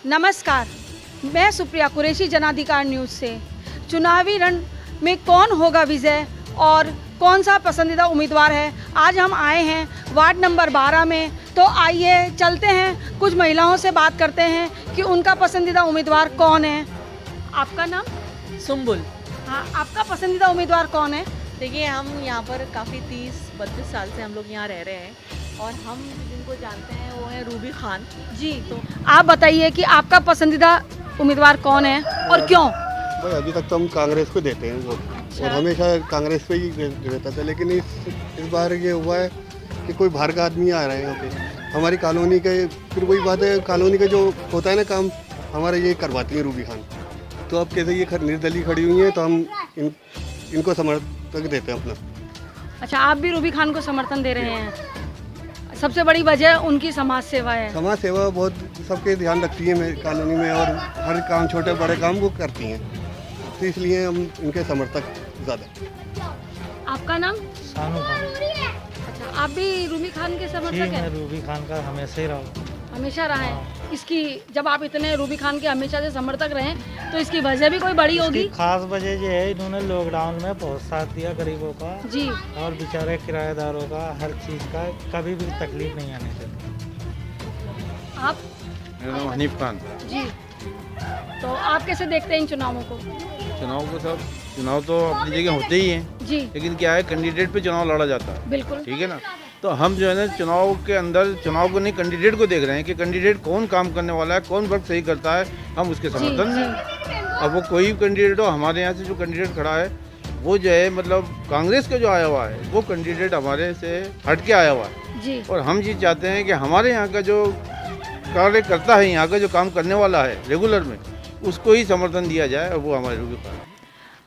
नमस्कार, मैं सुप्रिया कुरैशी जनाधिकार न्यूज़ से। चुनावी रण में कौन होगा विजय और कौन सा पसंदीदा उम्मीदवार है, आज हम आए हैं वार्ड नंबर 12 में। तो आइए चलते हैं, कुछ महिलाओं से बात करते हैं कि उनका पसंदीदा उम्मीदवार कौन है। आपका नाम? सुम्बुल। हाँ, आपका पसंदीदा उम्मीदवार कौन है? देखिए, हम यहाँ पर काफ़ी 30-32 साल से हम लोग यहाँ रह रहे हैं और हम जिनको जानते हैं वो है रूबी खान जी। तो आप बताइए कि आपका पसंदीदा उम्मीदवार कौन है और क्यों? भाई अभी तक तो हम कांग्रेस को देते हैं वोट और हमेशा कांग्रेस पे ही रहता था, लेकिन इस बार ये हुआ है कि कोई बाहर का आदमी आ रहा है यहाँ पे हमारी कॉलोनी के। फिर वही बात है, कॉलोनी का जो होता है ना काम, हमारा ये करवाती है रूबी खान। तो अब कैसे ये निर्दलीय खड़ी हुई है तो हम इनको समर्थन देते हैं अपना। अच्छा, आप भी रूबी खान को समर्थन दे रहे हैं। सबसे बड़ी वजह उनकी समाज सेवा है। समाज सेवा बहुत सबके ध्यान रखती है मेरी कॉलोनी में और हर काम, छोटे बड़े काम वो करती हैं, तो इसलिए हम इनके समर्थक ज़्यादा। आपका नाम? सानू खान। अच्छा, आप भी रूबी खान के समर्थक मैं हैं? रूबी खान का हमेशा ही रहा। हमेशा रहा है। इसकी, जब आप इतने रूबी खान के हमेशा से समर्थक रहे तो इसकी वजह भी कोई बड़ी होगी? इसकी खास वजह ये है, इन्होंने लॉकडाउन में बहुत साथ दिया गरीबों का जी। और बेचारे किराएदारों का, हर चीज़ का कभी भी तकलीफ नहीं आने देते। आप? मेरा नाम हनीफ खान। जी। तो आप कैसे देखते हैं इन चुनावों को? चुनाव तो अपनी जगह होते ही हैं, जी लेकिन क्या है, कैंडिडेट पे चुनाव लड़ा जाता है। बिल्कुल। ठीक है ना। तो हम जो है ना चुनाव के अंदर चुनाव को नहीं, कैंडिडेट को देख रहे हैं कि कैंडिडेट कौन काम करने वाला है, कौन वर्क सही करता है, हम उसके समर्थन में। अब वो कोई भी कैंडिडेट हो, हमारे यहाँ से जो कैंडिडेट खड़ा है वो जो है मतलब कांग्रेस का जो आया हुआ है वो कैंडिडेट हमारे से हट के आया हुआ है जी। और हम ये चाहते हैं कि हमारे यहाँ का जो कार्यकर्ता है, यहाँ का जो काम करने वाला है रेगुलर में, उसको ही समर्थन दिया जाए और वो हमारे रूबी खान।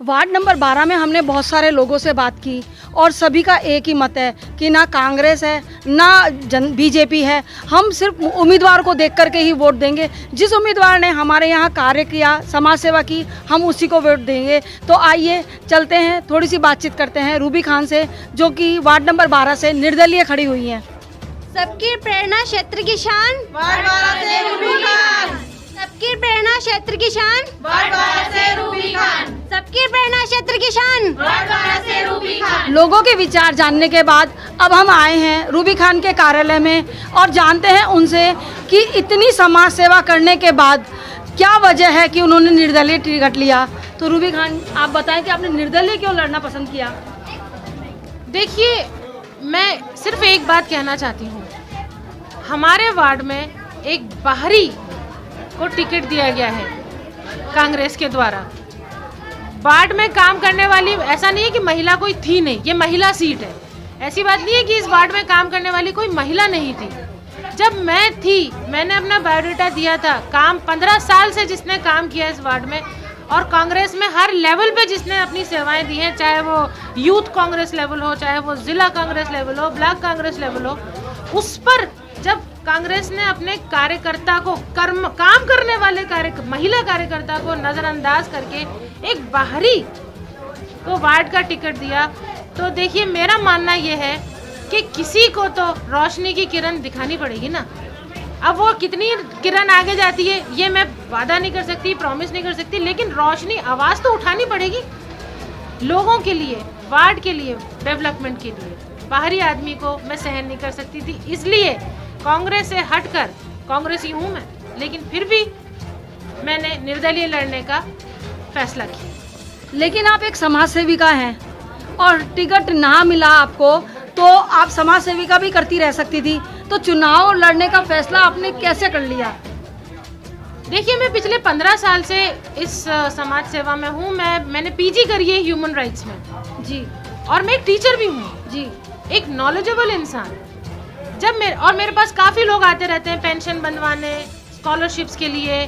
वार्ड नंबर 12 में हमने बहुत सारे लोगों से बात की और सभी का एक ही मत है कि ना कांग्रेस है ना बीजेपी है, हम सिर्फ उम्मीदवार को देख करके ही वोट देंगे। जिस उम्मीदवार ने हमारे यहाँ कार्य किया, समाज सेवा की, हम उसी को वोट देंगे। तो आइए चलते हैं, थोड़ी सी बातचीत करते हैं रूबी खान से, जो कि वार्ड नंबर 12 से निर्दलीय खड़ी हुई हैं। सबकी प्रेरणा क्षेत्र की शान, वार्ड 12 से रूबी खान। सबकी प्रेरणा क्षेत्र की शान, वार्ड 12 से रूबी खान। सबकी प्रेरणा क्षेत्र की शान, वार्ड 12 से रूबी खान। लोगों के विचार जानने के बाद अब हम आए हैं रूबी खान के कार्यालय में और जानते हैं उनसे कि इतनी समाज सेवा करने के बाद क्या वजह है कि उन्होंने निर्दलीय टिकट लिया। तो रूबी खान, आप बताएं कि आपने निर्दलीय क्यों लड़ना पसंद किया? देखिए, मैं सिर्फ एक बात कहना चाहती हूँ, हमारे वार्ड में एक बाहरी को टिकट दिया गया है कांग्रेस के द्वारा। वार्ड में काम करने वाली, ऐसा नहीं है कि महिला कोई थी नहीं, ये महिला सीट है। ऐसी बात नहीं है कि इस वार्ड में काम करने वाली कोई महिला नहीं थी। जब मैं थी, मैंने अपना बायोडाटा दिया था। काम 15 साल से जिसने काम किया इस वार्ड में और कांग्रेस में हर लेवल पे जिसने अपनी सेवाएं दी हैं, चाहे वो यूथ कांग्रेस लेवल हो, चाहे वो जिला कांग्रेस लेवल हो, ब्लॉक कांग्रेस लेवल हो, उस पर जब कांग्रेस ने अपने कार्यकर्ता को, काम करने वाले महिला कार्यकर्ता को नज़रअंदाज करके एक बाहरी को वार्ड का टिकट दिया, तो देखिए मेरा मानना ये है कि किसी को तो रोशनी की किरण दिखानी पड़ेगी ना। अब वो कितनी किरण आगे जाती है ये मैं वादा नहीं कर सकती, प्रॉमिस नहीं कर सकती, लेकिन रोशनी, आवाज़ तो उठानी पड़ेगी लोगों के लिए, वार्ड के लिए, डेवलपमेंट के लिए। बाहरी आदमी को मैं सहन नहीं कर सकती थी, इसलिए कांग्रेस से हटकर, कांग्रेसी हूँ मैं, लेकिन फिर भी मैंने निर्दलीय लड़ने का फैसला किया। लेकिन आप एक समाज सेविका हैं और टिकट ना मिला आपको तो आप समाज सेविका भी करती रह सकती थी, तो चुनाव लड़ने का फैसला आपने कैसे कर लिया? देखिए, मैं पिछले 15 साल से इस समाज सेवा में हूँ। मैंने पीजी करी है ह्यूमन राइट्स में जी, और मैं एक टीचर भी हूँ जी, एक नॉलेजेबल इंसान। जब मेरे पास काफ़ी लोग आते रहते हैं पेंशन बनवाने, स्कॉलरशिप्स के लिए।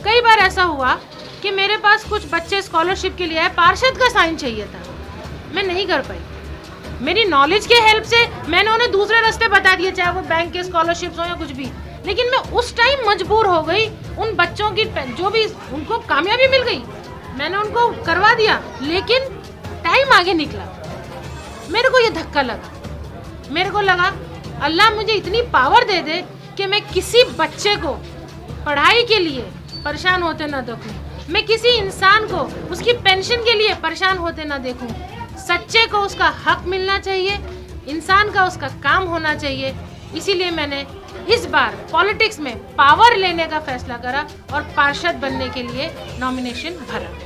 कई बार ऐसा हुआ कि मेरे पास कुछ बच्चे स्कॉलरशिप के लिए आए, पार्षद का साइन चाहिए था, मैं नहीं कर पाई। मेरी नॉलेज के हेल्प से मैंने उन्हें दूसरे रास्ते बता दिए, चाहे वो बैंक के स्कॉलरशिप्स हो या कुछ भी, लेकिन मैं उस टाइम मजबूर हो गई। उन बच्चों की जो भी उनको कामयाबी मिल गई, मैंने उनको करवा दिया, लेकिन टाइम आगे निकला। मेरे को ये धक्का लगा, मेरे को लगा अल्लाह मुझे इतनी पावर दे दे कि मैं किसी बच्चे को पढ़ाई के लिए परेशान होते ना देखूं, मैं किसी इंसान को उसकी पेंशन के लिए परेशान होते ना देखूं। सच्चे को उसका हक मिलना चाहिए, इंसान का उसका काम होना चाहिए। इसीलिए मैंने इस बार पॉलिटिक्स में पावर लेने का फैसला करा और पार्षद बनने के लिए नॉमिनेशन भरा।